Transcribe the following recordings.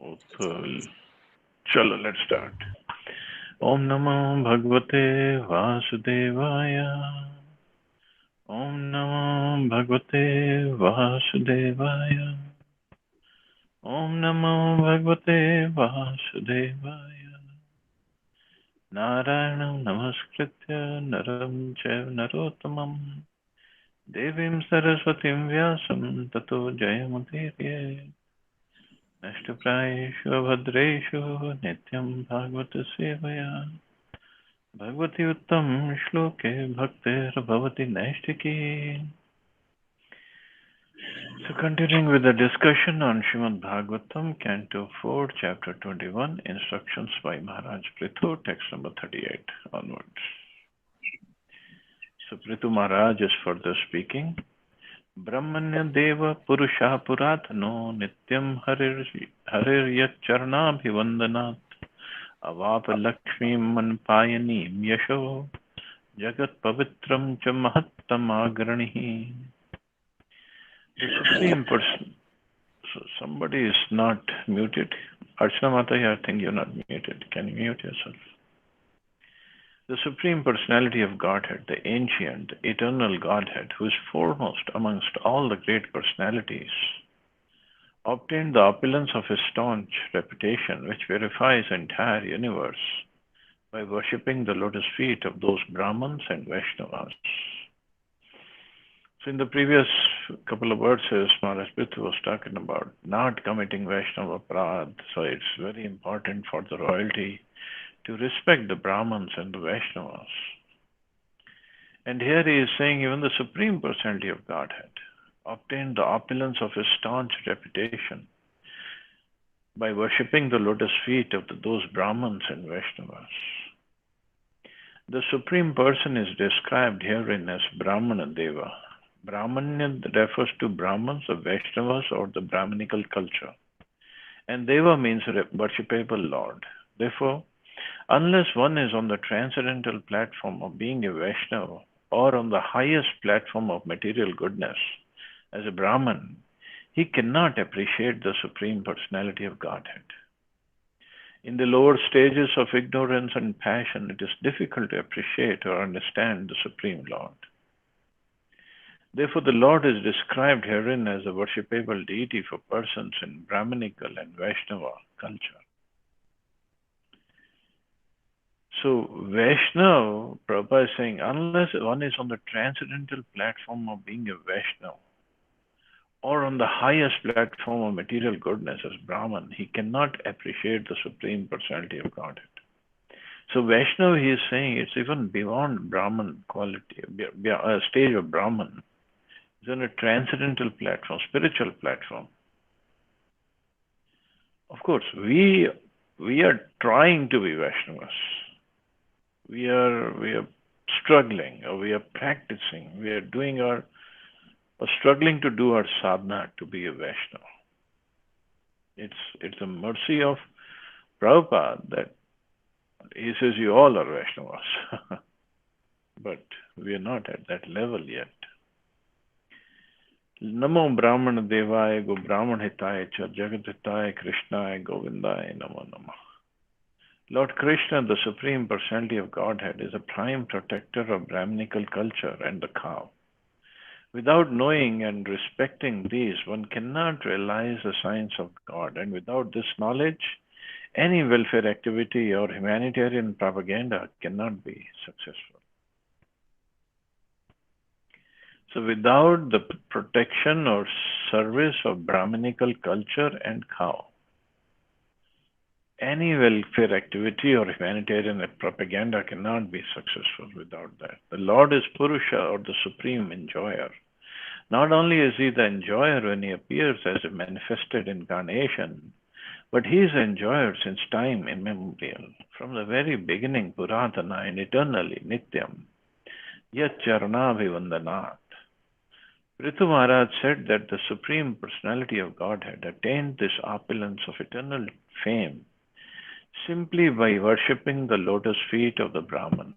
Uthal. Chalo, let's start. Om Namo Bhagavate Vasudevaya. Om Namo Bhagavate Vasudevaya. Om Namo Bhagavate Vasudevaya. Narayanam Namaskritya Naram Chaiva Narottamam Devim Saraswatim Vyasam Tato Jayamudirye Nashtaprayeshu Bhadreshu Nityam Bhagavata Sevaya Bhagavati Uttam Shloke Bhaktir Bhavati Naishtiki. So continuing with the discussion on Srimad Bhagavatam, Canto 4, Chapter 21, Instructions by Maharaj Prithu, text number 38 onwards. So Prithu Maharaj is further speaking. Brahmanya Deva Purusha Puratano Nityam Harir Yacharna Bhivandanat Avapa Lakshmi Manpayanim Yasho Jagat Pavitram Cha Mahattam Agranihi. The Supreme Person. So somebody is not muted. Archana Mata, I think you're not muted. Can you mute yourself? The Supreme Personality of Godhead, the ancient, eternal Godhead, who is foremost amongst all the great personalities, obtained the opulence of his staunch reputation, which verifies the entire universe, by worshipping the lotus feet of those Brahmins and Vaishnavas. So in the previous couple of verses, Maharaj Prithu was talking about not committing Vaishnava Aparadh. So it's very important for the royalty to respect the Brahmins and the Vaishnavas. And here he is saying even the Supreme Personality of Godhead obtained the opulence of his staunch reputation by worshipping the lotus feet of those Brahmins and Vaishnavas. The Supreme Person is described herein as Brahmana Deva. Brahmanya refers to Brahmins, the Vaishnavas, or the Brahminical culture. And Deva means worshipable Lord. Therefore, unless one is on the transcendental platform of being a Vaishnava or on the highest platform of material goodness as a Brahman, he cannot appreciate the Supreme Personality of Godhead. In the lower stages of ignorance and passion, it is difficult to appreciate or understand the Supreme Lord. Therefore, the Lord is described herein as a worshipable deity for persons in Brahminical and Vaishnava culture. So, Vaishnava, Prabhupada is saying, unless one is on the transcendental platform of being a Vaishnava, or on the highest platform of material goodness as Brahman, he cannot appreciate the Supreme Personality of Godhead. So, Vaishnava, he is saying, it's even beyond Brahman quality, a stage of Brahman. It's on a transcendental platform, spiritual platform. Of course, we are trying to be Vaishnavas. We are struggling, or we are practicing. We are doing or struggling to do our sadhana to be a Vaishnava. It's a mercy of Prabhupada that he says you all are Vaishnavas, but we are not at that level yet. Namo Brahmana Devaya Go Brahmana Hitaya Cha Jagat Hitaya Krishnaya Govindaya Namo Namah. Lord Krishna, the Supreme Personality of Godhead, is a prime protector of Brahminical culture and the cow. Without knowing and respecting these, one cannot realize the science of God, and without this knowledge, any welfare activity or humanitarian propaganda cannot be successful. So without the protection or service of Brahminical culture and cow, any welfare activity or humanitarian propaganda cannot be successful without that. The Lord is Purusha, or the supreme enjoyer. Not only is he the enjoyer when he appears as a manifested incarnation, but he is the enjoyer since time immemorial, from the very beginning, Puratana, and eternally, Nityam, Yat Charnabhivandanat. Prithu Maharaj said that the Supreme Personality of Godhead attained this opulence of eternal fame simply by worshipping the lotus feet of the Brahmins.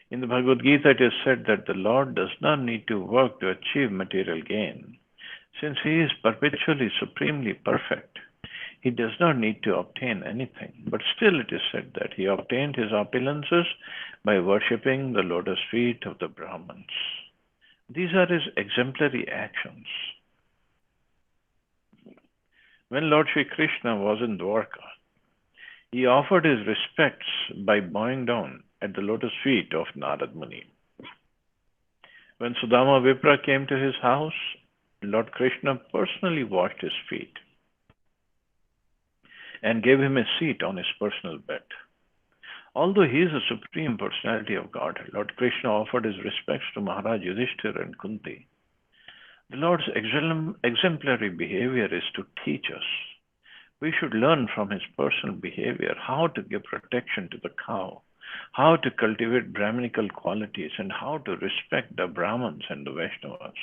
In the Bhagavad Gita, it is said that the Lord does not need to work to achieve material gain. Since he is perpetually supremely perfect, he does not need to obtain anything. But still it is said that he obtained his opulences by worshipping the lotus feet of the Brahmins. These are his exemplary actions. When Lord Sri Krishna was in Dwarka, he offered his respects by bowing down at the lotus feet of Narad Muni. When Sudama Vipra came to his house, Lord Krishna personally washed his feet and gave him a seat on his personal bed. Although he is the Supreme Personality of Godhead, Lord Krishna offered his respects to Maharaj Yudhishthira and Kunti. The Lord's exemplary behavior is to teach us. We should learn from his personal behavior how to give protection to the cow, how to cultivate Brahminical qualities, and how to respect the Brahmins and the Vaishnavas.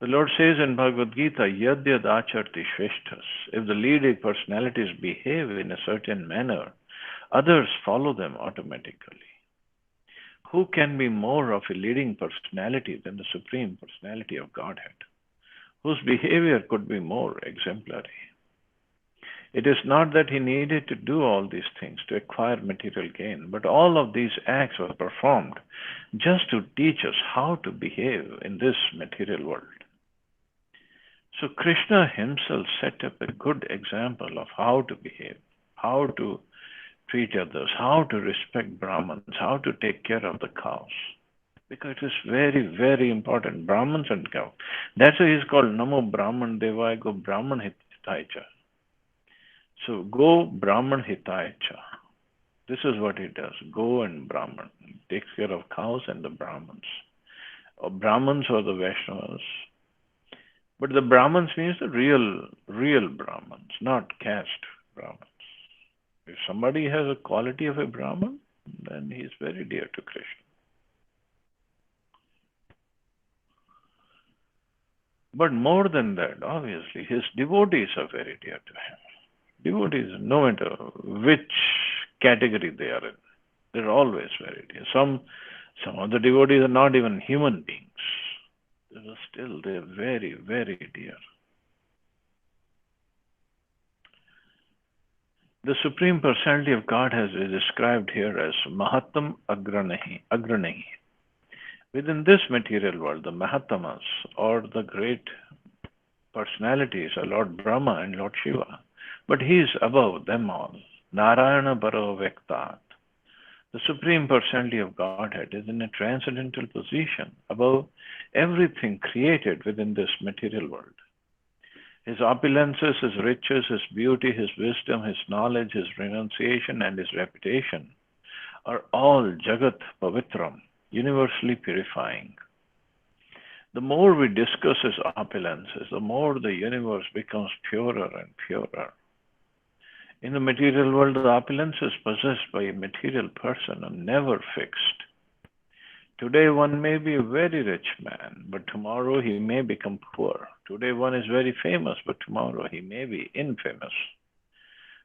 The Lord says in Bhagavad Gita, Yad yad acharti shveshtas. If the leading personalities behave in a certain manner, others follow them automatically. Who can be more of a leading personality than the Supreme Personality of Godhead, whose behavior could be more exemplary? It is not that he needed to do all these things to acquire material gain, but all of these acts were performed just to teach us how to behave in this material world. So Krishna himself set up a good example of how to behave, how to treat others, how to respect Brahmins, how to take care of the cows. Because it is very, very important. Brahmins and cows. That's why he's called Namo Brahman Devaya Go Brahman Hitaya Cha. So go Brahman Hitaya Cha. This is what he does. Go and Brahman. He takes care of cows and the Brahmins. Or Brahmins or the Vaishnavas. But the Brahmins means the real Brahmins, not caste Brahmins. If somebody has a quality of a Brahman, then he is very dear to Krishna. But more than that, obviously, his devotees are very dear to him. Devotees, no matter which category they are in, they're always very dear. Some of the devotees are not even human beings. Still, they're very, very dear. The Supreme Personality of God is described here as Mahattam Agranahi. Within this material world, the Mahatamas, or the great personalities, are Lord Brahma and Lord Shiva. But he is above them all. Narayana Baro Vektat. The Supreme Personality of Godhead is in a transcendental position above everything created within this material world. His opulences, his riches, his beauty, his wisdom, his knowledge, his renunciation, and his reputation are all Jagat Pavitram, universally purifying. The more we discuss his opulences, the more the universe becomes purer and purer. In the material world, the opulences possessed by a material person are never fixed. Today one may be a very rich man, but tomorrow he may become poor. Today one is very famous, but tomorrow he may be infamous.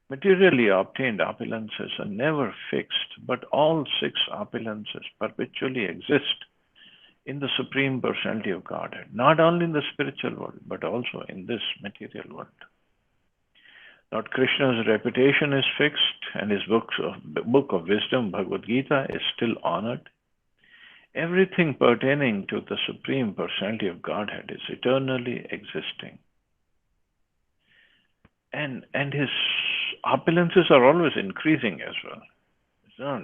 Materially obtained opulences are never fixed, but all 6 opulences perpetually exist in the Supreme Personality of Godhead, not only in the spiritual world, but also in this material world. Lord Krishna's reputation is fixed, and his book of wisdom, Bhagavad Gita, is still honored. Everything pertaining to the Supreme Personality of Godhead is eternally existing. And his opulences are always increasing as well. It's not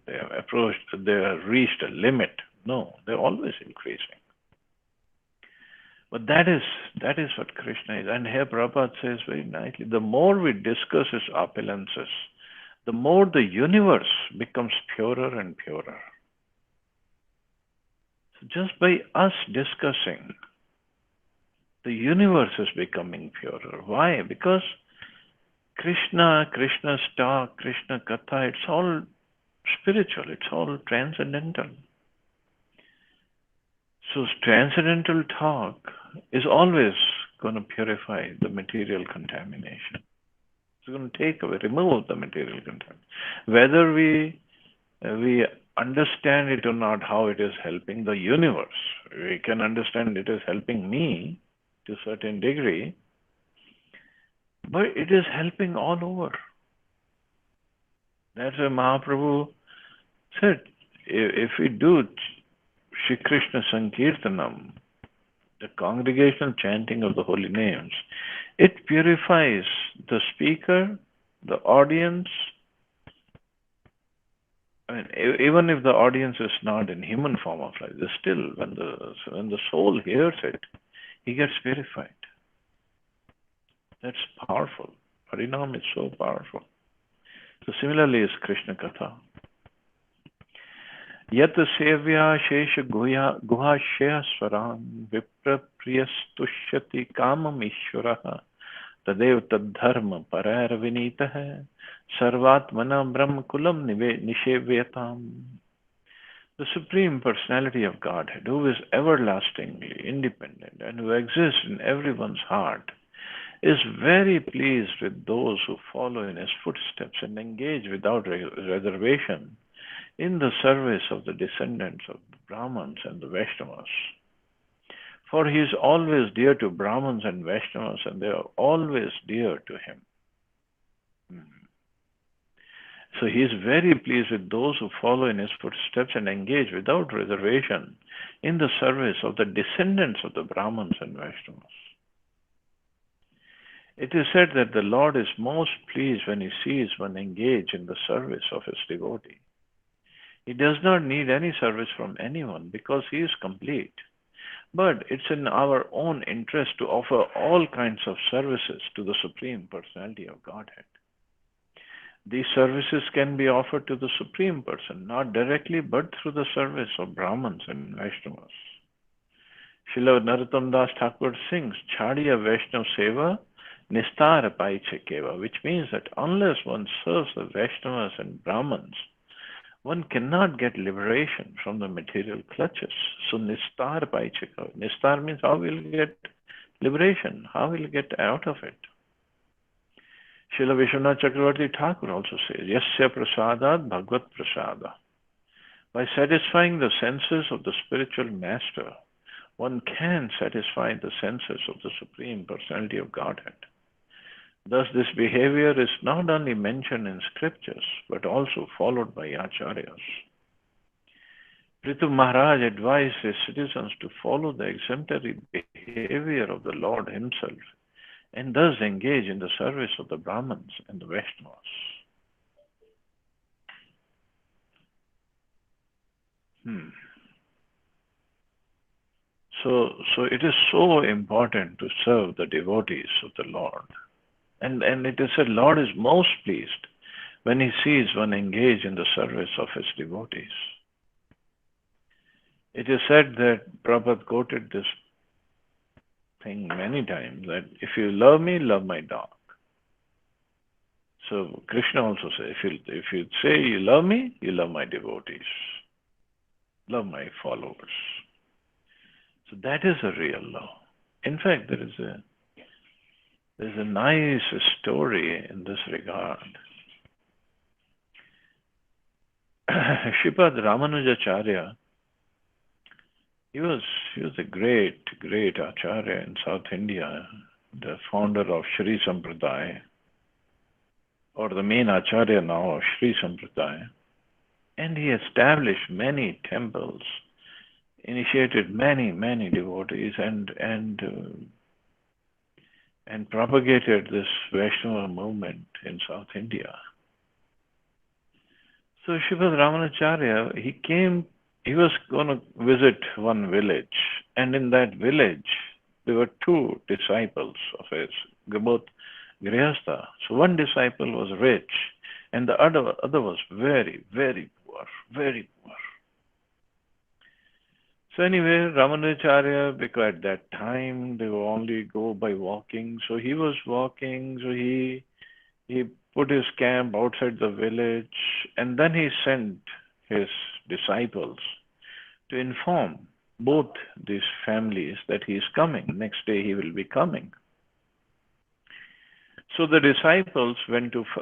they have reached a limit. No, they're always increasing. But that is what Krishna is. And here Prabhupada says very nicely, the more we discuss his opulences, the more the universe becomes purer and purer. So just by us discussing, the universe is becoming purer. Why? Because Krishna's talk, Krishna Katha, it's all spiritual, it's all transcendental. So transcendental talk is always going to purify the material contamination. It's going to remove the material contamination. Whether we understand it or not, how it is helping the universe. We can understand it is helping me to a certain degree, But it is helping all over. That's why Mahaprabhu said, if we do Shri Krishna Sankirtanam, the congregational chanting of the holy names, it purifies the speaker, the audience. I mean, even if the audience is not in human form of life, still when the soul hears it, he gets purified. That's powerful. Harinam is so powerful. So similarly is Krishna Katha. Yat sevya shesha guhashya swaram vipra priyastushyati kamam ishvaraha tadev tadharma parar vinitah sarvatmana brahma kulam nishevyatam. The Supreme Personality of Godhead, who is everlastingly independent and who exists in everyone's heart, is very pleased with those who follow in his footsteps and engage without reservation in the service of the descendants of the Brahmins and the Vaishnavas. For he is always dear to Brahmins and Vaishnavas, and they are always dear to him. So he is very pleased with those who follow in his footsteps and engage without reservation in the service of the descendants of the Brahmins and Vaishnavas. It is said that the Lord is most pleased when he sees one engage in the service of his devotee. He does not need any service from anyone because he is complete. But it's in our own interest to offer all kinds of services to the Supreme Personality of Godhead. These services can be offered to the Supreme Person, not directly, but through the service of Brahmins and Vaishnavas. Srila Narottam Das Thakur sings, Chadiya Vaishnav Seva Nistar Paiche Keva, which means that unless one serves the Vaishnavas and Brahmins, one cannot get liberation from the material clutches. So Nistar Paiche Keva. Nistar means how will you get liberation? How will you get out of it? Srila Vishwanath Chakravarti Thakur also says, Yasya prasadat bhagvat prasada. By satisfying the senses of the spiritual master, one can satisfy the senses of the Supreme Personality of Godhead. Thus, this behavior is not only mentioned in scriptures, but also followed by acharyas. Prithu Maharaj advised his citizens to follow the exemplary behavior of the Lord himself, and thus engage in the service of the Brahmins and the Vaishnavas. So it is so important to serve the devotees of the Lord. And it is said, Lord is most pleased when he sees one engage in the service of his devotees. It is said that Prabhupada quoted this thing many times, that if you love me, love my dog. So Krishna also says, if you say you love me, you love my devotees, love my followers. So that is a real love. In fact, there's a nice story in this regard. Shripad Ramanujacharya, he was a great acharya in South India, the founder of Sri Sampradaya, or the main acharya now of Sri Sampradaya. And he established many temples, initiated many devotees, and propagated this Vaishnava movement in South India. So Sripad Ramanujacharya, he was going to visit one village, and in that village there were two disciples of his, both Grihastha. So one disciple was rich, and the other was very poor, very poor. So anyway, Ramanujacharya, because at that time they would only go by walking, so he was walking, so he put his camp outside the village, and then he sent his disciples to inform both these families that he is coming. Next day he will be coming. So the disciples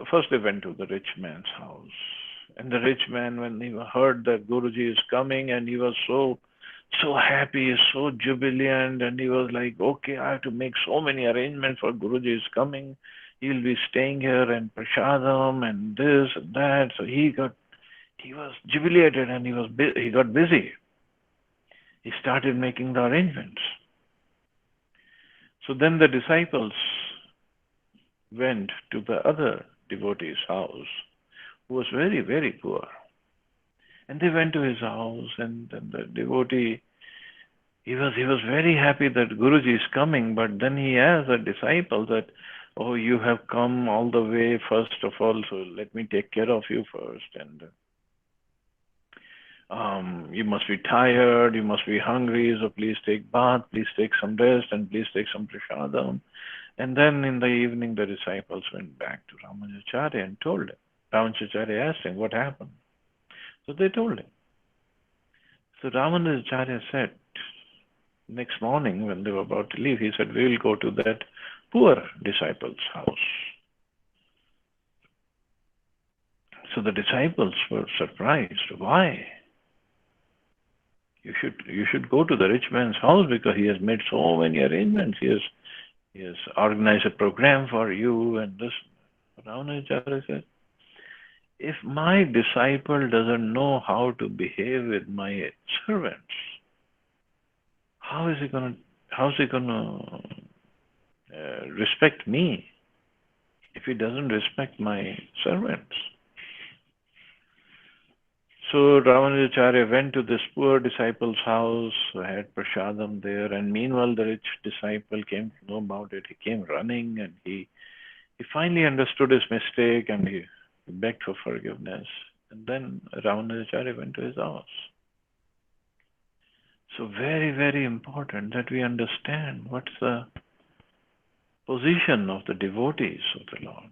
first they went to the rich man's house. And the rich man, when he heard that Guruji is coming, and he was so happy, so jubilant, and he was like, okay, I have to make so many arrangements for Guruji is coming. He'll be staying here and prasadam and this and that. So he was jubilated and he got busy. He started making the arrangements. So then the disciples went to the other devotee's house, who was very, very poor. And they went to his house, and then the devotee, he was very happy that Guruji is coming, but then he asked the disciple that, oh, you have come all the way, first of all, so let me take care of you first. And you must be tired, you must be hungry, so please take bath, please take some rest, and please take some prasadam. And then in the evening, the disciples went back to Ramanujacharya and told him. Ramanujacharya asked him what happened. So they told him. So Ramanujacharya said, next morning when they were about to leave, he said, we will go to that poor disciple's house. So the disciples were surprised. Why? You should go to the rich man's house because he has made so many arrangements. He has organized a program for you and this. Ramanujacharya said, if my disciple doesn't know how to behave with my servants, how's he gonna respect me if he doesn't respect my servants? So Ramanujacharya went to this poor disciple's house, had prasadam there, and meanwhile the rich disciple came to know about it. He came running and he finally understood his mistake and he begged for forgiveness. And then Ramanujacharya went to his house. So very, very important that we understand what's the position of the devotees of the Lord.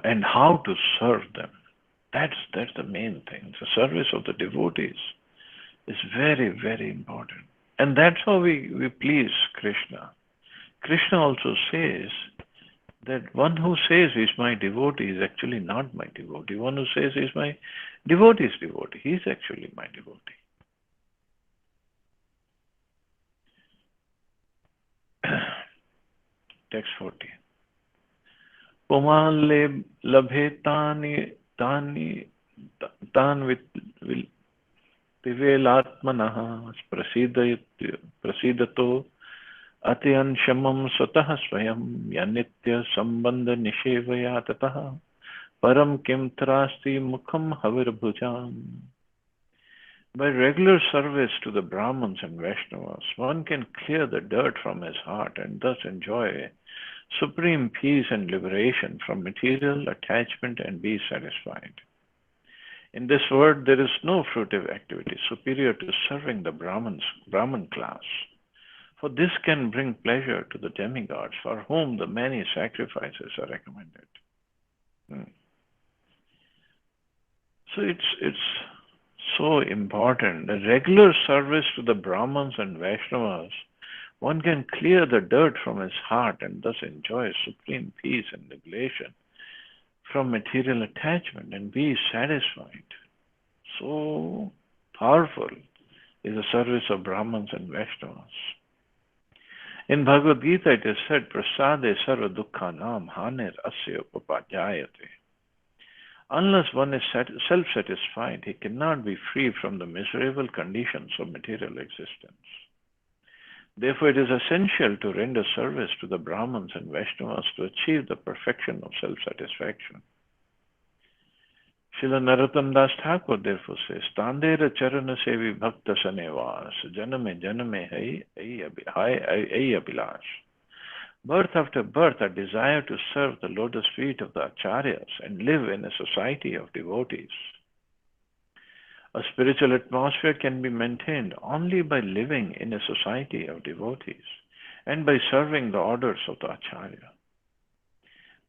And how to serve them. That's the main thing. The service of the devotees is very, very important. And that's how we please Krishna. Krishna also says that one who says he's my devotee is actually not my devotee. One who says he's my devotee's devotee, he's actually my devotee. Text 40. Puman labhe tani tan vivelatmanah prasidato Atyan shamam swatah swayam yanitya sambandha nishevaya tatah param kim trasti mukham havirbhujam. By regular service to the Brahmins and Vaishnavas, one can clear the dirt from his heart and thus enjoy supreme peace and liberation from material attachment and be satisfied. In this world, there is no fruitive activity superior to serving the Brahman class. For this can bring pleasure to the demigods for whom the many sacrifices are recommended. So it's so important. The regular service to the Brahmins and Vaishnavas, one can clear the dirt from his heart and thus enjoy supreme peace and liberation from material attachment and be satisfied. So powerful is the service of Brahmins and Vaishnavas. In Bhagavad Gita it is said, Prasade sarva dukkhanam hanir asya upapadhyayate. Unless one is self-satisfied, he cannot be free from the miserable conditions of material existence. Therefore, it is essential to render service to the Brahmins and Vaishnavas to achieve the perfection of self-satisfaction. Srila Narottam Das Thakur therefore says, Tandera charana sevi bhakta sanevas, janame janame hai abhilash. Birth after birth, a desire to serve the lotus feet of the acharyas and live in a society of devotees. A spiritual atmosphere can be maintained only by living in a society of devotees and by serving the orders of the acharya.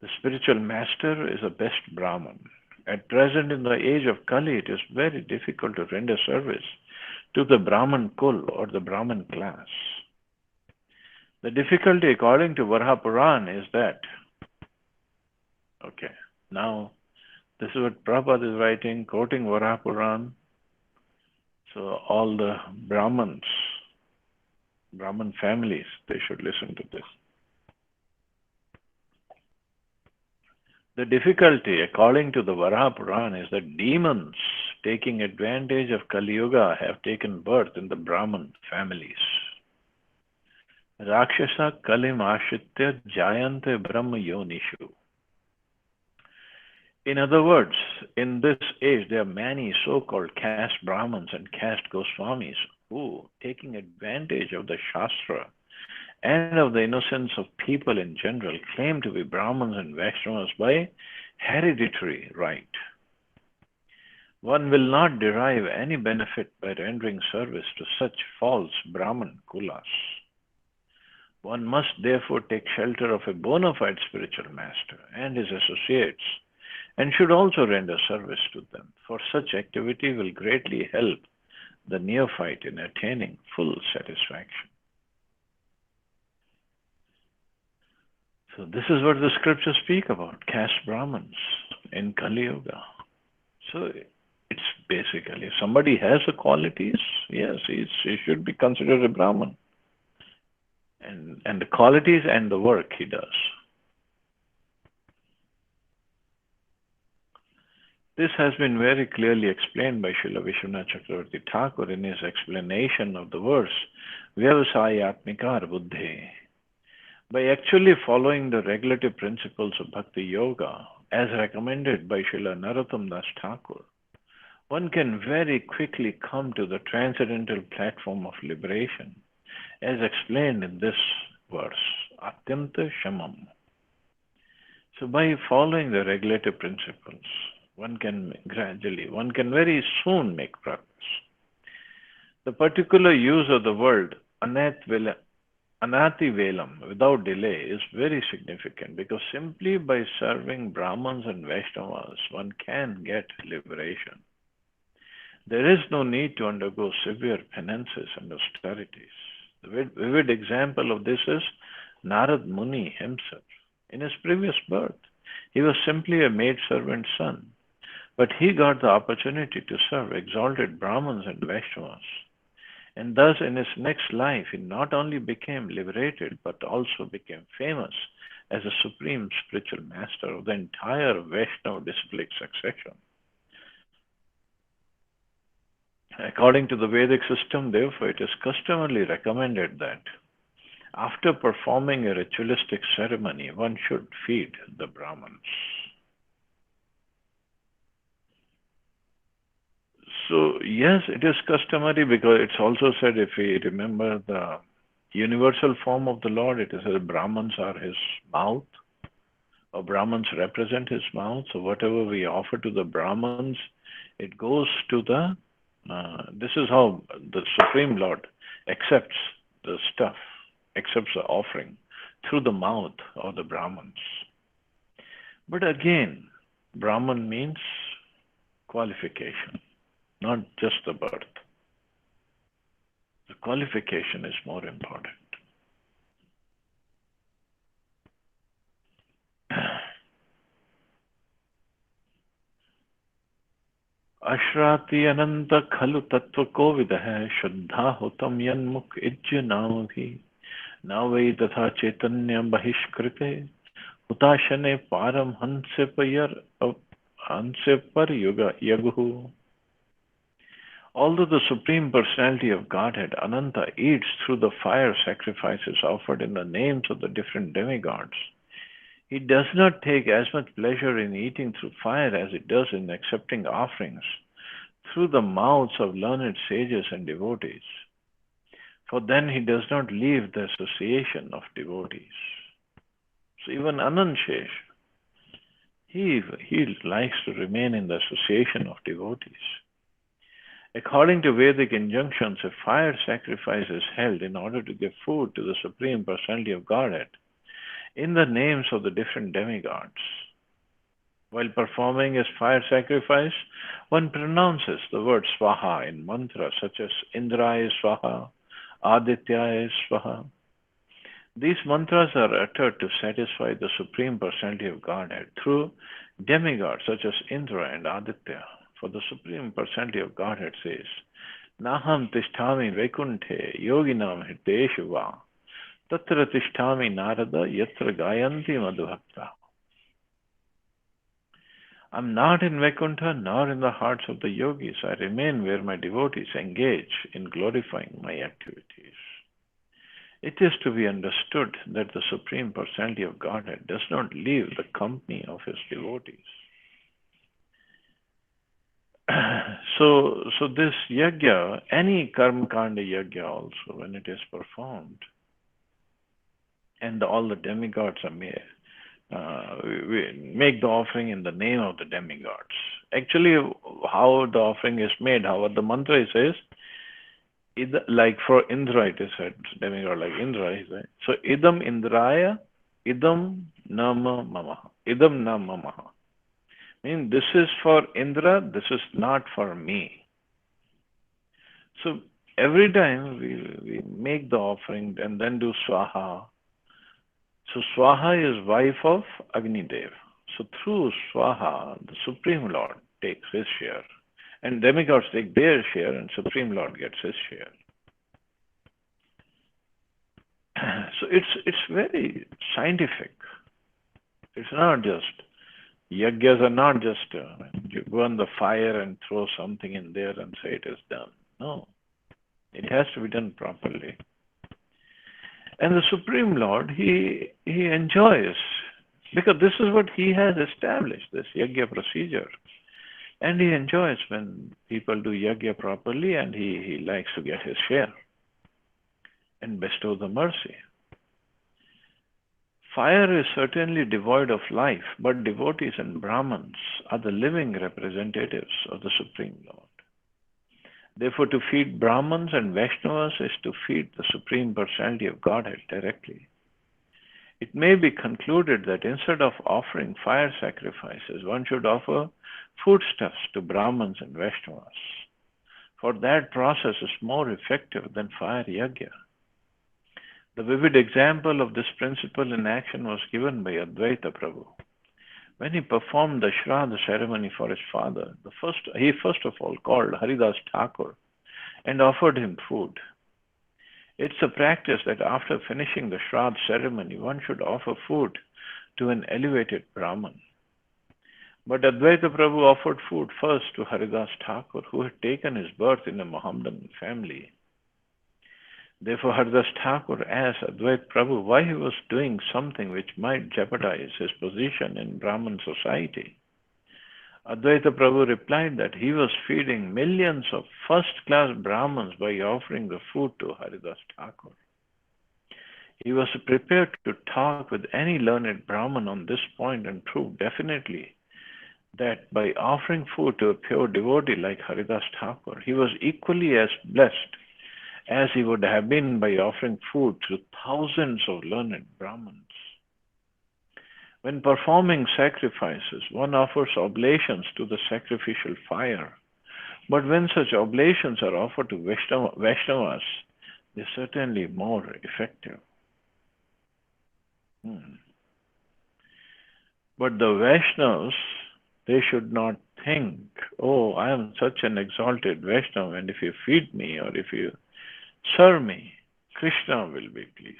The spiritual master is the best Brahman. At present, in the age of Kali, it is very difficult to render service to the Brahman Kul or the Brahman class. The difficulty, according to Varaha Puran, is that, now this is what Prabhupada is writing, quoting Varaha Puran. So all the Brahman families, they should listen to this. The difficulty, according to the Varaha Purana, is that demons taking advantage of Kali Yuga have taken birth in the Brahman families. Rakshasa Kalim Ashitya Jayante Brahma Yonishu. In other words, in this age, there are many so-called caste Brahmins and caste Goswamis who, taking advantage of the Shastra and of the innocence of people in general, claim to be Brahmins and Vaishnavas by hereditary right. One will not derive any benefit by rendering service to such false Brahman kulas. One must therefore take shelter of a bona fide spiritual master and his associates, and should also render service to them, for such activity will greatly help the neophyte in attaining full satisfaction. So this is what the scriptures speak about, caste Brahmins in Kali Yuga. So it's basically, if somebody has the qualities, yes, he should be considered a Brahmin. And the qualities and the work he does. This has been very clearly explained by Srila Vishwanath Chakravarti Thakur in his explanation of the verse, Vyavasayatmikar Buddhi. By actually following the regulative principles of Bhakti Yoga, as recommended by Srila Narottam Das Thakur, one can very quickly come to the transcendental platform of liberation, as explained in this verse, Atyanta Shamam. So by following the regulative principles, one can very soon make progress. The particular use of the word Anati Velam without delay is very significant because simply by serving Brahmins and Vaishnavas, one can get liberation. There is no need to undergo severe penances and austerities. The vivid example of this is Narad Muni himself. In his previous birth, he was simply a maidservant's son, but he got the opportunity to serve exalted Brahmins and Vaishnavas. And thus, in his next life, he not only became liberated, but also became famous as a supreme spiritual master of the entire Vaishnava disciplic succession. According to the Vedic system, therefore, it is customarily recommended that after performing a ritualistic ceremony, one should feed the Brahmins. So, yes, it is customary because it's also said, if we remember the universal form of the Lord, it is that Brahmins are his mouth, or Brahmins represent his mouth. So, whatever we offer to the Brahmins, it goes to the this is how the Supreme Lord accepts the stuff, accepts the offering through the mouth of the Brahmins. But again, Brahman means qualification, not just the birth. The qualification is more important. Ashrati ananta khalu tattva kovidah shuddha hotam yanmuk ijjanavhi navai tatha chaitanya bahishkrite hutashane param hansepar yuga yaguhu. Although the Supreme Personality of Godhead, Ananta, eats through the fire sacrifices offered in the names of the different demigods, he does not take as much pleasure in eating through fire as he does in accepting offerings through the mouths of learned sages and devotees. For then he does not leave the association of devotees. So even Anand Shesh, he likes to remain in the association of devotees. According to Vedic injunctions, a fire sacrifice is held in order to give food to the Supreme Personality of Godhead in the names of the different demigods. While performing his fire sacrifice, one pronounces the word Swaha in mantras such as Indraya Swaha, Adityaya Swaha. These mantras are uttered to satisfy the Supreme Personality of Godhead through demigods such as Indra and Aditya. For the Supreme Personality of Godhead says, Naham tishtami vaikunthe yoginam hirdeshu va. Tatra tishtami narada yatra gayanti madhubhakta. I'm not in Vaikuntha nor in the hearts of the yogis. I remain where my devotees engage in glorifying my activities. It is to be understood that the Supreme Personality of Godhead does not leave the company of his devotees. So this yajna, any karmakanda yajna also, when it is performed, and all the demigods are made, we make the offering in the name of the demigods. Actually, how the offering is made, how the mantra says, like for Indra, it is said, demigod like Indra, he said. So, idam Indraya, idam nama mamaha. Idam nama mamaha. Mean this is for Indra, this is not for me. So, every time we make the offering and then do swaha. So, swaha is wife of Agni Dev. So, through swaha, the Supreme Lord takes his share. And demigods take their share and Supreme Lord gets his share. So it's very scientific. It's not just, yajnas are not just you go on the fire and throw something in there and say it is done. No, it has to be done properly. And the Supreme Lord, he enjoys, because this is what he has established, this yajna procedure. And he enjoys when people do yajna properly, and he likes to get his share and bestow the mercy. Fire is certainly devoid of life, but devotees and Brahmins are the living representatives of the Supreme Lord. Therefore, to feed Brahmins and Vaishnavas is to feed the Supreme Personality of Godhead directly. It may be concluded that instead of offering fire sacrifices, one should offer foodstuffs to Brahmins and Vaishnavas. For that process is more effective than fire yajna. The vivid example of this principle in action was given by Advaita Prabhu. When he performed the Shraddha ceremony for his father, he first of all called Haridas Thakur and offered him food. It's a practice that after finishing the Shraddha ceremony, one should offer food to an elevated Brahman. But Advaita Prabhu offered food first to Haridas Thakur, who had taken his birth in a Mohammedan family. Therefore, Haridas Thakur asked Advaita Prabhu why he was doing something which might jeopardize his position in Brahman society. Advaita Prabhu replied that he was feeding millions of first-class Brahmins by offering the food to Haridas Thakur. He was prepared to talk with any learned Brahmin on this point and prove definitely that by offering food to a pure devotee like Haridas Thakur, he was equally as blessed as he would have been by offering food to thousands of learned Brahmins. When performing sacrifices, one offers oblations to the sacrificial fire. But when such oblations are offered to Vaishnavas, they're certainly more effective. But the Vaishnavas, they should not think, oh, I am such an exalted Vaishnava, and if you feed me or if you serve me, Krishna will be pleased.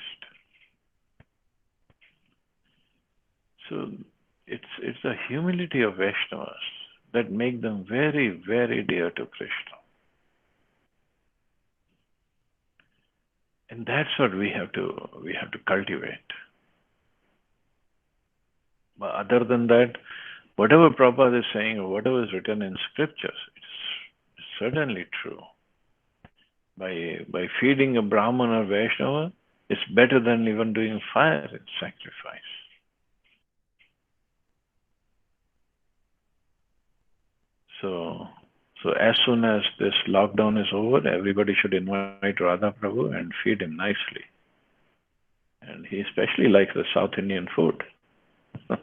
So it's the humility of Vaishnavas that make them very, very dear to Krishna. And that's what we have to cultivate. But other than that, whatever Prabhupada is saying or whatever is written in scriptures, it's certainly true. By feeding a Brahman or Vaishnava, it's better than even doing fire sacrifice. So as soon as this lockdown is over, everybody should invite Radha Prabhu and feed him nicely. And he especially likes the South Indian food. So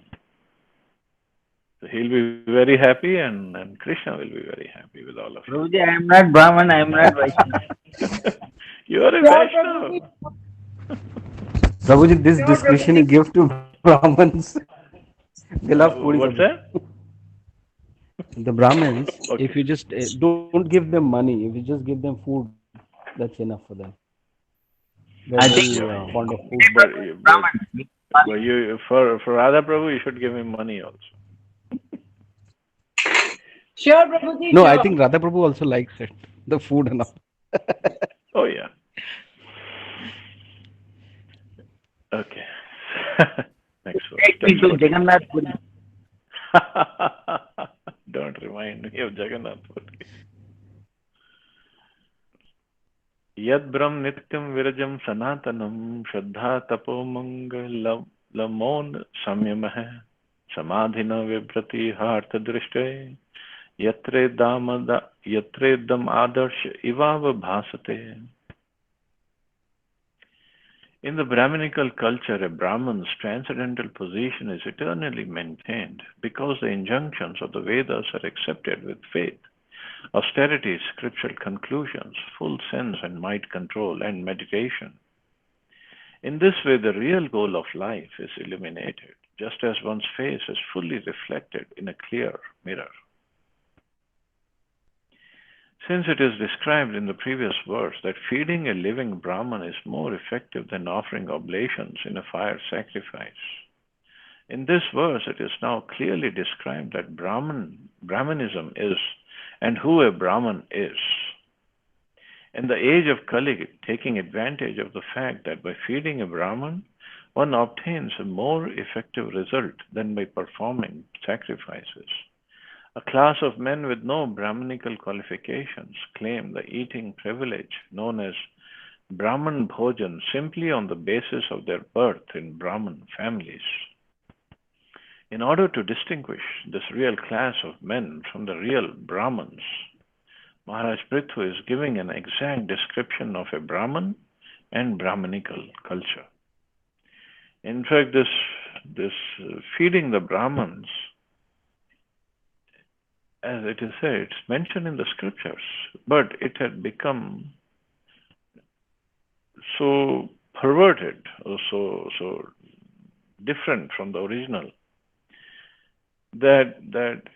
he'll be very happy and Krishna will be very happy with all of you. Prabhuji, I am not Brahman, I am not Vaishnava. You are a Vaishnava. Prabhuji, this discussion is gift to Brahmins. They love food. What's that? The Brahmins, Okay. if you just don't give them money, if you just give them food, that's enough for them. They're I very think Yeah, fond of food. but but Brahman. but you for Radha Prabhu, you should give him money also. Sure, Prabhuji, No, I sure. think Radha Prabhu also likes it, the food and all. Oh yeah. Okay. Next verse. Take me Text to 14. Jagannath Puri. Don't remind me of Jagannath Puri. Yad Brahm Nityam Virajam Sanatanam Shraddha Tapo Mangalamon Samyamah Samadhina Vibrati Hartha Drishte Yatredam Adarsh Ivava Bhasate. In the Brahminical culture, a Brahman's transcendental position is eternally maintained because the injunctions of the Vedas are accepted with faith. Austerity, scriptural conclusions, full sense and might control, and meditation. In this way, the real goal of life is illuminated, just as one's face is fully reflected in a clear mirror. Since it is described in the previous verse that feeding a living Brahman is more effective than offering oblations in a fire sacrifice, in this verse it is now clearly described that Brahmanism is and who a Brahman is. In the age of Kali, taking advantage of the fact that by feeding a Brahman, one obtains a more effective result than by performing sacrifices. A class of men with no Brahminical qualifications claim the eating privilege known as Brahman Bhojan simply on the basis of their birth in Brahman families. In order to distinguish this real class of men from the real Brahmans, Maharaj Prithu is giving an exact description of a Brahman and Brahminical culture. In fact, this feeding the Brahmans, as it is said, it's mentioned in the scriptures, but it had become so perverted or so different from the original that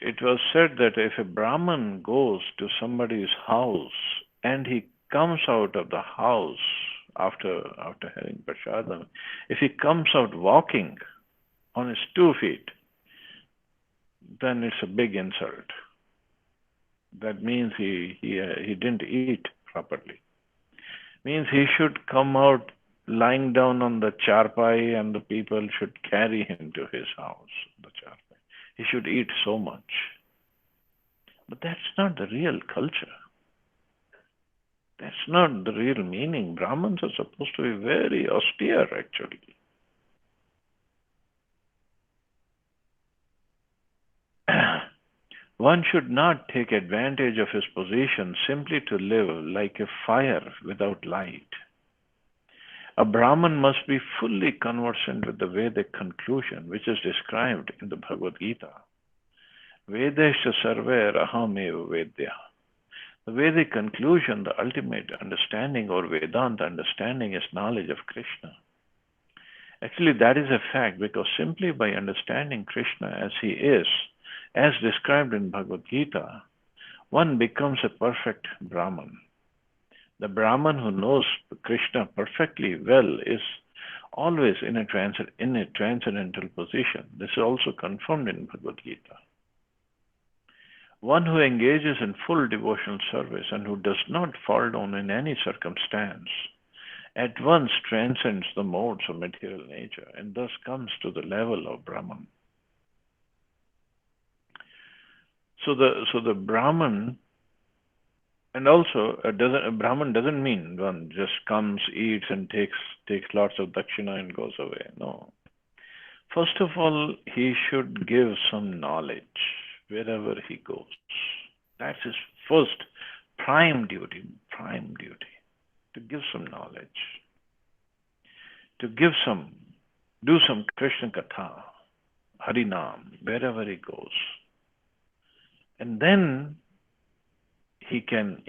it was said that if a Brahman goes to somebody's house and he comes out of the house after having prasadam, if he comes out walking on his 2 feet, then it's a big insult. That means he didn't eat properly. Means he should come out lying down on the charpai and the people should carry him to his house, the charpai. He should eat so much. But that's not the real culture. That's not the real meaning. Brahmins are supposed to be very austere, actually. One should not take advantage of his position simply to live like a fire without light. A Brahman must be fully conversant with the Vedic conclusion, which is described in the Bhagavad Gita. Vedesha sarver ahameva vedya. The Vedic conclusion, the ultimate understanding or Vedanta understanding is knowledge of Krishna. Actually, that is a fact because simply by understanding Krishna as he is, as described in Bhagavad Gita, one becomes a perfect Brahman. The Brahman who knows Krishna perfectly well is always in a transcendental position. This is also confirmed in Bhagavad Gita. One who engages in full devotional service and who does not fall down in any circumstance at once transcends the modes of material nature and thus comes to the level of Brahman. So the Brahman, and also a Brahman doesn't mean one just comes, eats, and takes lots of dakshina and goes away. No. First of all, he should give some knowledge wherever he goes. That's his first prime duty, to give some knowledge, to do some Krishna Katha, Harinam, wherever he goes. And then he can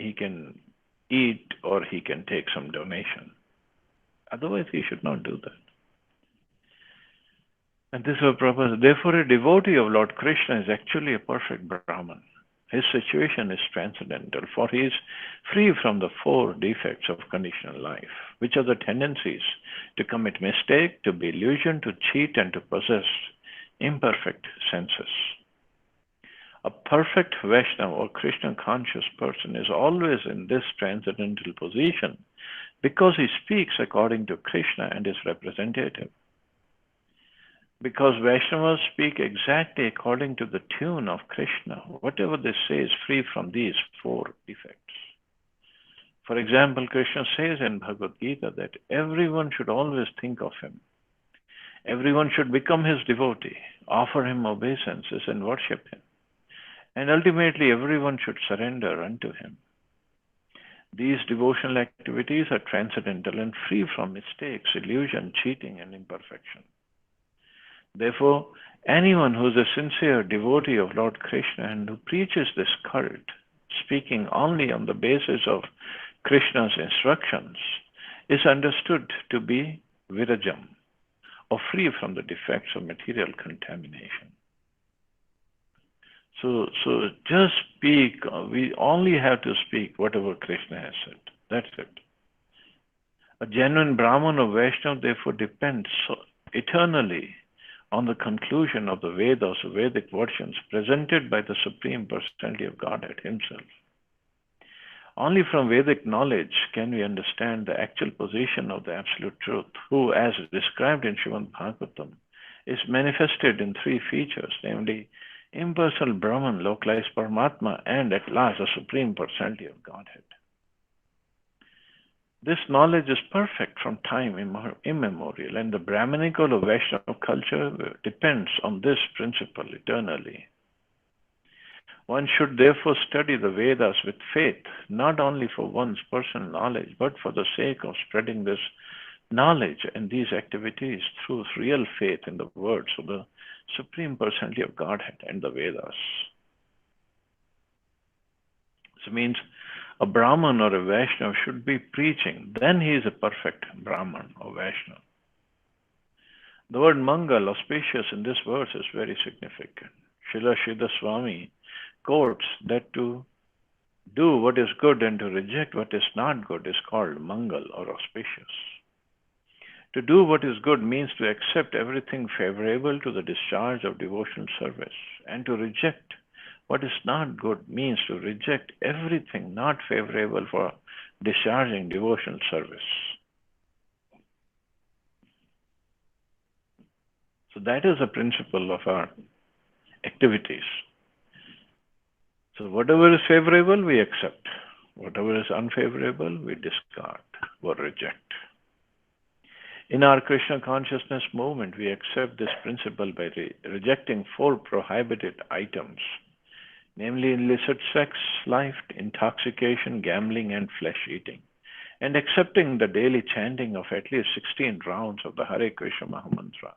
eat or he can take some donation. Otherwise, he should not do that. And this is our purpose. Therefore, a devotee of Lord Krishna is actually a perfect Brahman. His situation is transcendental, for he is free from the four defects of conditional life, which are the tendencies to commit mistake, to be illusioned, to cheat, and to possess imperfect senses. A perfect Vaishnava or Krishna conscious person is always in this transcendental position because he speaks according to Krishna and his representative. Because Vaishnavas speak exactly according to the tune of Krishna, whatever they say is free from these four defects. For example, Krishna says in Bhagavad Gita that everyone should always think of him. Everyone should become his devotee, offer him obeisances and worship him. And ultimately, everyone should surrender unto him. These devotional activities are transcendental and free from mistakes, illusion, cheating, and imperfection. Therefore, anyone who is a sincere devotee of Lord Krishna and who preaches this cult, speaking only on the basis of Krishna's instructions, is understood to be virajam, or free from the defects of material contamination. So just speak, we only have to speak whatever Krishna has said. That's it. A genuine Brahman or Vaishnava therefore depends eternally on the conclusion of the Vedas or Vedic versions presented by the Supreme Personality of Godhead himself. Only from Vedic knowledge can we understand the actual position of the Absolute Truth, who, as described in Srimad Bhagavatam, is manifested in three features, namely impersonal Brahman, localized Paramatma, and at last the Supreme Personality of Godhead. This knowledge is perfect from time immemorial, and the Brahminical or Vaishnava culture depends on this principle eternally. One should therefore study the Vedas with faith, not only for one's personal knowledge, but for the sake of spreading this knowledge and these activities through real faith in the words of the Supreme Personality of Godhead and the Vedas. So it means a Brahman or a Vaishnava should be preaching, then he is a perfect Brahman or Vaishnava. The word Mangal, auspicious, in this verse is very significant. Srila Sridhar Swami quotes that to do what is good and to reject what is not good is called Mangal or auspicious. To do what is good means to accept everything favorable to the discharge of devotional service, and to reject what is not good means to reject everything not favorable for discharging devotional service. So that is the principle of our activities. So whatever is favorable, we accept. Whatever is unfavorable, we discard or reject. In our Krishna consciousness movement, we accept this principle by rejecting four prohibited items, namely illicit sex, life, intoxication, gambling, and flesh eating, and accepting the daily chanting of at least 16 rounds of the Hare Krishna Mahamantra,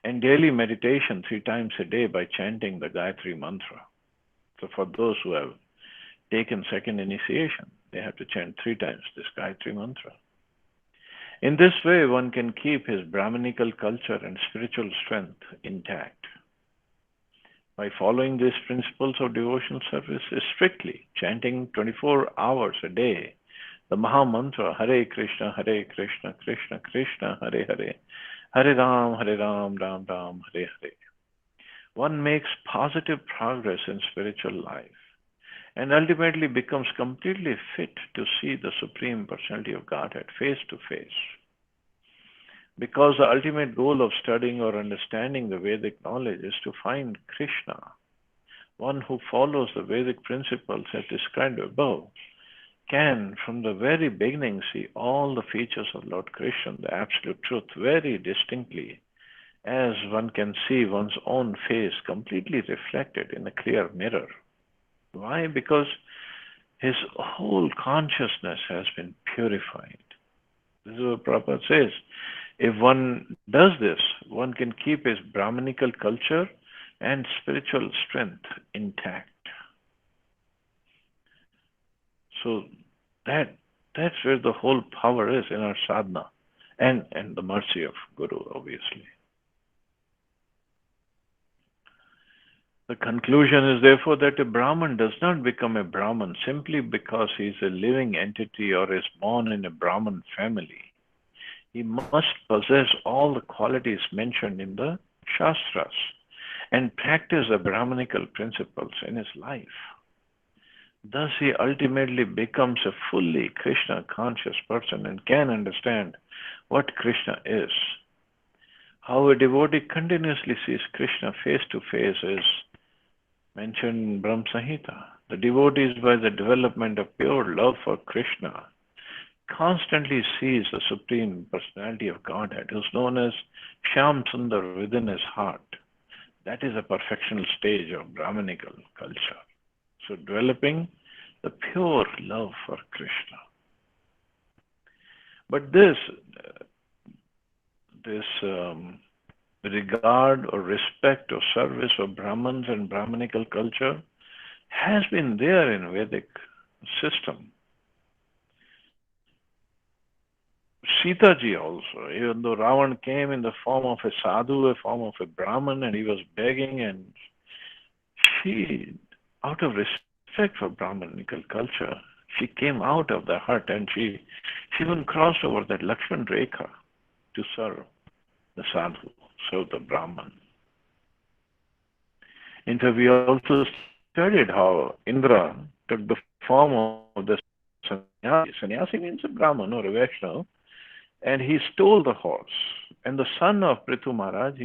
and daily meditation 3 times a day by chanting the Gayatri Mantra. So for those who have taken second initiation, they have to chant 3 times this Gayatri Mantra. In this way, one can keep his Brahminical culture and spiritual strength intact. By following these principles of devotional service strictly, chanting 24 hours a day, the Maha Mantra, Hare Krishna, Krishna Krishna, Hare Hare, Hare Ram, Ram Ram, Hare Hare. One makes positive progress in spiritual life and ultimately becomes completely fit to see the Supreme Personality of Godhead face to face. Because the ultimate goal of studying or understanding the Vedic knowledge is to find Krishna, one who follows the Vedic principles as described above, can from the very beginning see all the features of Lord Krishna, the Absolute Truth, very distinctly, as one can see one's own face completely reflected in a clear mirror. Why? Because his whole consciousness has been purified. This is what Prabhupada says. If one does this, one can keep his Brahminical culture and spiritual strength intact. So that's where the whole power is in our sadhana, and the mercy of Guru, obviously. The conclusion is therefore that a Brahman does not become a Brahman simply because he is a living entity or is born in a Brahman family. He must possess all the qualities mentioned in the Shastras and practice the Brahmanical principles in his life. Thus, he ultimately becomes a fully Krishna conscious person and can understand what Krishna is. How a devotee continuously sees Krishna face to face is mentioned in Brahma Samhita. The devotees, by the development of pure love for Krishna, constantly sees the Supreme Personality of Godhead, who is known as Shyam Sundar within his heart. That is a perfectional stage of Brahmanical culture. So developing the pure love for Krishna. But this regard or respect or service of Brahmins and Brahmanical culture has been there in Vedic system. Sita ji also, even though Ravan came in the form of a sadhu, a form of a Brahman, and he was begging, and she, out of respect for Brahmanical culture, she came out of the hut and she even crossed over that Lakshman Rekha to serve the sadhu, serve the Brahman. In fact, we also studied how Indra took the form of the sannyasi. Sannyasi means a Brahman or a Vaishnava, and he stole the horse. And the son of Prithu Maharaj,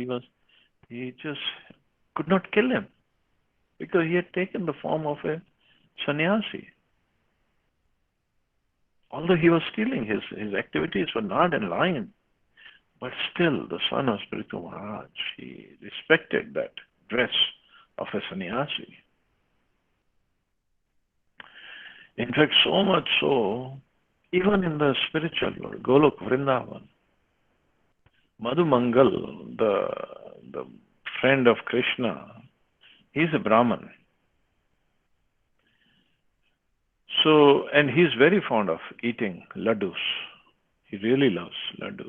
he just could not kill him because he had taken the form of a sannyasi. Although he was stealing, his activities were not in line. But still, the son of Prithu Maharaj, he respected that dress of a sannyasi. In fact, so much so, even in the spiritual world, Golok Vrindavan, Madhu Mangal, the friend of Krishna, he's a Brahman. So, and he's very fond of eating laddus. He really loves laddus.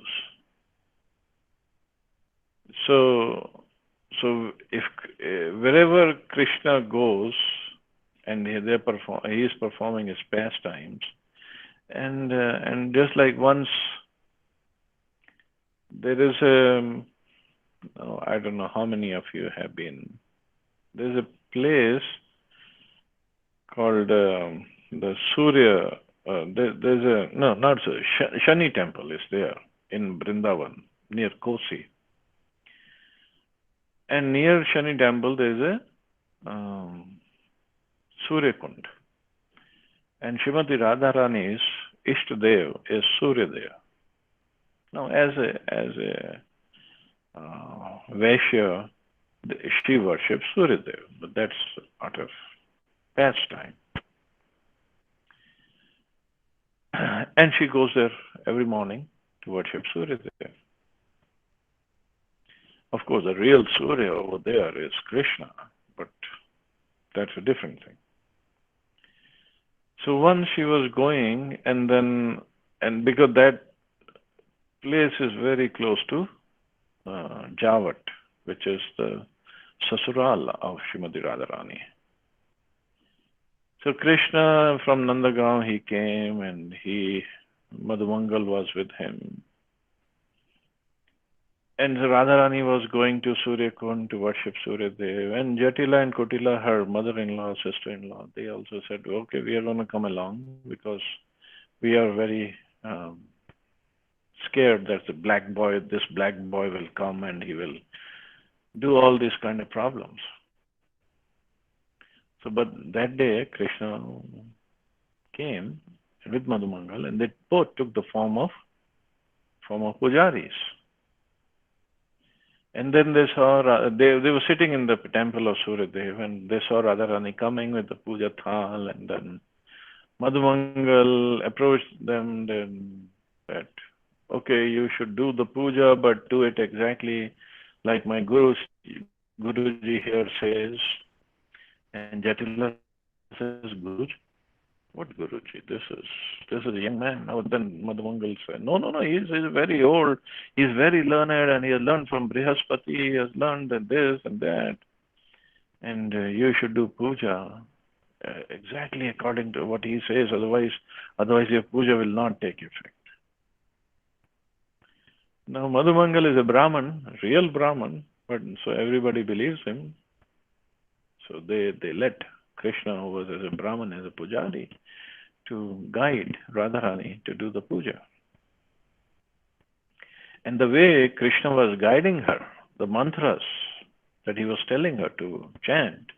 So if wherever Krishna goes, and he is performing his pastimes, and just like once there is I don't know how many of you have been. There's a place called the Surya. There's a no, not so. Shani temple is there in Vrindavan near Kosi. And near Shani temple there is a Surya Kund. And Srimati Radharani's Ishtadev is Suryadev. Now, as a Vaishya, she worships Suryadev, but that's out of pastime. And she goes there every morning to worship Suryadev. Of course, the real Surya over there is Krishna, but that's a different thing. So once she was going, and because that place is very close to Javat, which is the Sasural of Srimati Radharani. So Krishna from Nandagaon, he came, and Madhu Mangal was with him. And Radharani was going to Surya Kund to worship Suryadev. And Jatila and Kutila, her mother-in-law, sister-in-law, they also said, okay, we are going to come along because we are very scared that this black boy will come and he will do all these kind of problems. So, but that day, Krishna came with Madhu Mangal, and they both took the form of pujaris. And then they saw, they were sitting in the temple of Suryadev, and they saw Radharani coming with the puja thal, and then Madhu Mangal approached them that, okay, you should do the puja, but do it exactly like my Guruji here says. And Jatila says, Guruji? What Guruji? This is a young man. Now then Madhu Mangal said, no, he's very old. He's very learned, and he has learned from Brihaspati. He has learned this and that. and you should do puja exactly according to what he says. Otherwise your puja will not take effect. Now Madhumangal is a Brahman, real Brahman, but so everybody believes him. So they let Krishna, who was as a Brahman, as a pujari, to guide Radharani to do the puja. And the way Krishna was guiding her, the mantras that he was telling her to chant,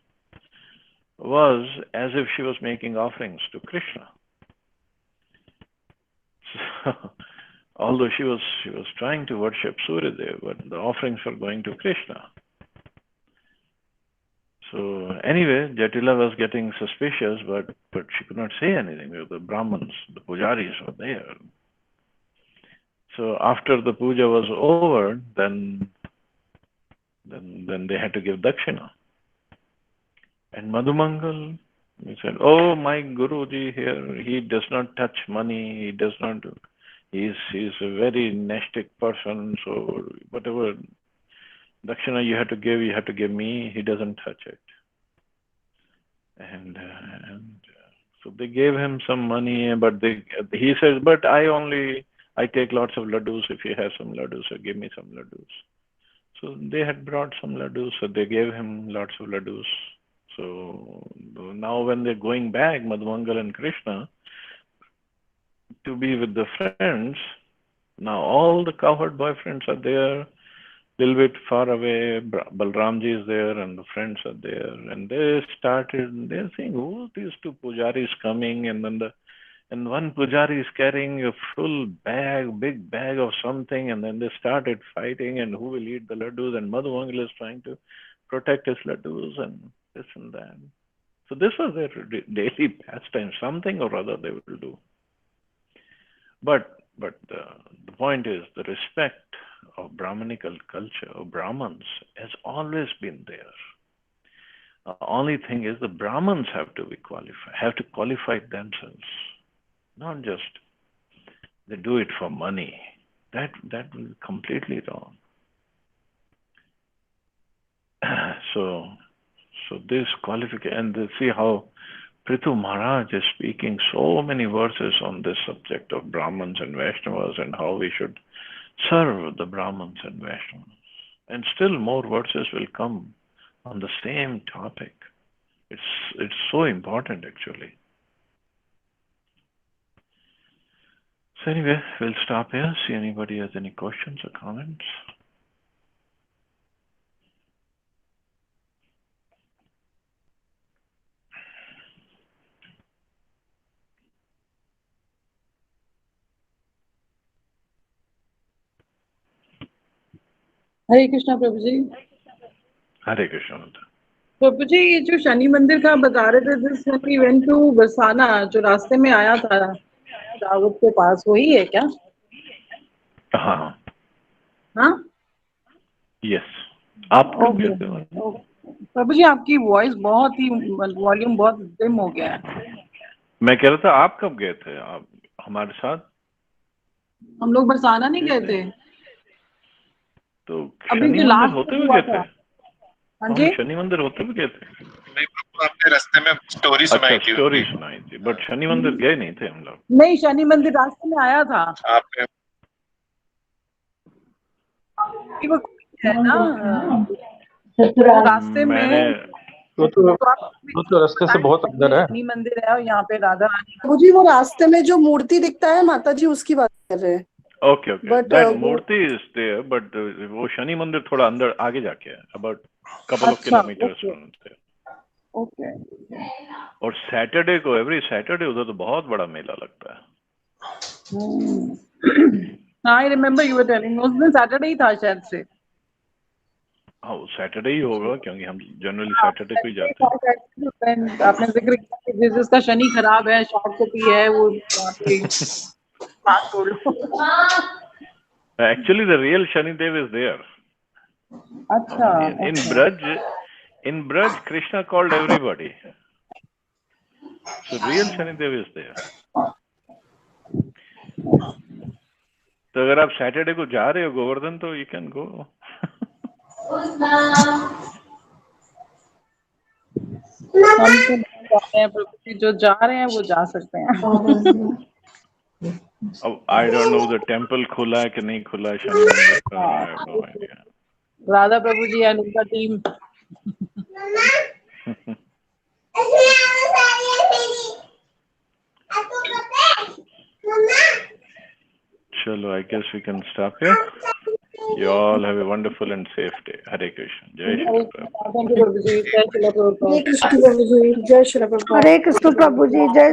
was as if she was making offerings to Krishna. So, although she was trying to worship Suryadev, but the offerings were going to Krishna. So anyway, Jatila was getting suspicious, but she could not say anything because the Brahmins, the pujaris were there. So after the puja was over, then they had to give dakshina. And Madhumangal, he said, "Oh, my Guruji here, he does not touch money. He does not. He's a very nastic person. So whatever dakshina you have to give me. He doesn't touch it." And so they gave him some money, but he says, "But I take lots of laddus. If you have some laddus, so give me some laddus." So they had brought some laddus, so they gave him lots of laddus. So now when they're going back, Madhumangal and Krishna, to be with the friends, now all the cowherd boyfriends are there, little bit far away. Balramji is there and the friends are there, and they're saying, "Who are these two pujaris coming?" And then one pujari is carrying a full big bag of something, and then they started fighting, and who will eat the laddus, and Madhumangal is trying to protect his laddus and this and that. So this was their daily pastime, something or other they will do. But the point is, the respect of Brahmanical culture, of Brahmins, has always been there. The only thing is the Brahmins have to qualify themselves. Not just they do it for money. That will be completely wrong. So this qualification, and see how Prithu Maharaj is speaking so many verses on this subject of Brahmins and Vaishnavas and how we should serve the Brahmins and Vaishnavas. And still more verses will come on the same topic. It's so important actually. So anyway, we'll stop here. See anybody has any questions or comments. Hare Krishna Prabhu ji. Hare Krishna. प्रभु जी, ये जो शनि मंदिर का बता रहे थे, this we went to Barsana, जो रास्ते में आया था दाऊद के पास, वही है क्या? हाँ हाँ, यस। आप कब गए थे? प्रभु जी, आपकी वॉइस बहुत ही, वॉल्यूम बहुत डिम हो गया है। मैं कह रहा था आप कब गए थे आप हमारे साथ? हम लोग बरसाना नहीं गए थे, तो अभी शनि जो मंदिर लास्ट होते हुआ हुए गए था। थे? हाँ हम जी, शनि मंदिर होते हुए गए थे। नहीं प्रभु, आपने रास्ते में स्टोरी सुनाई थी। स्टोरी सुनाई थी, बट शनि मंदिर गए नहीं थे हम लोग। नहीं, शनि मंदिर रास्ते में आया था। आपने वो है ना, तो रास्ते में वो तो रास्ते से बहुत अंदर है। शनि मंदिर है और यहाँ पे राधा रानी। प्रभु जी, वो रास्ते में जो मूर्ति दिखता है माता जी, उसकी बात कर रहे हैं। Okay that murti is there, but वो शनि मंदिर थोड़ा अंदर आगे जाके है, about couple of kilometres from there. Okay. और सैटरडे को, एवरी सैटरडे उधर तो बहुत बड़ा मेला लगता है। I remember you were telling, उस दिन सैटरडे ही था शायद से। हाँ, सैटरडे ही होगा क्योंकि हम जनरली सैटरडे को ही जाते हैं। आपने जिक्र किया कि जिसका शनि खराब है, शॉर्ट कॉपी है, वो वहाँ पे बात छोड़ लो। Actually, the real Shanidev is there. अच्छा। In Braj, Krishna called everybody. So real Shanidev is there. तो अगर आप सैटरडे को जा रहे हो गोवर्धन, तो you can go. हम तो नहीं जा रहे हैं प्रभु जी, जो जा रहे हैं वो जा सकते हैं। अब I don't know the temple खुला है कि नहीं खुला है शनि मंदिर का, I have no idea. Radha Prabhu ji and उनका टीम। चलो, I guess we can stop here. You all have a wonderful and safe day. Hare Krishna. Jai Shri Prabhupada. Thank you Prabhu ji, Jai Shri Prabhupada. हरे कृष्ण प्रभु जी, जय श्री प्रभुपाद। हरे कृष्ण प्रभु जी, जय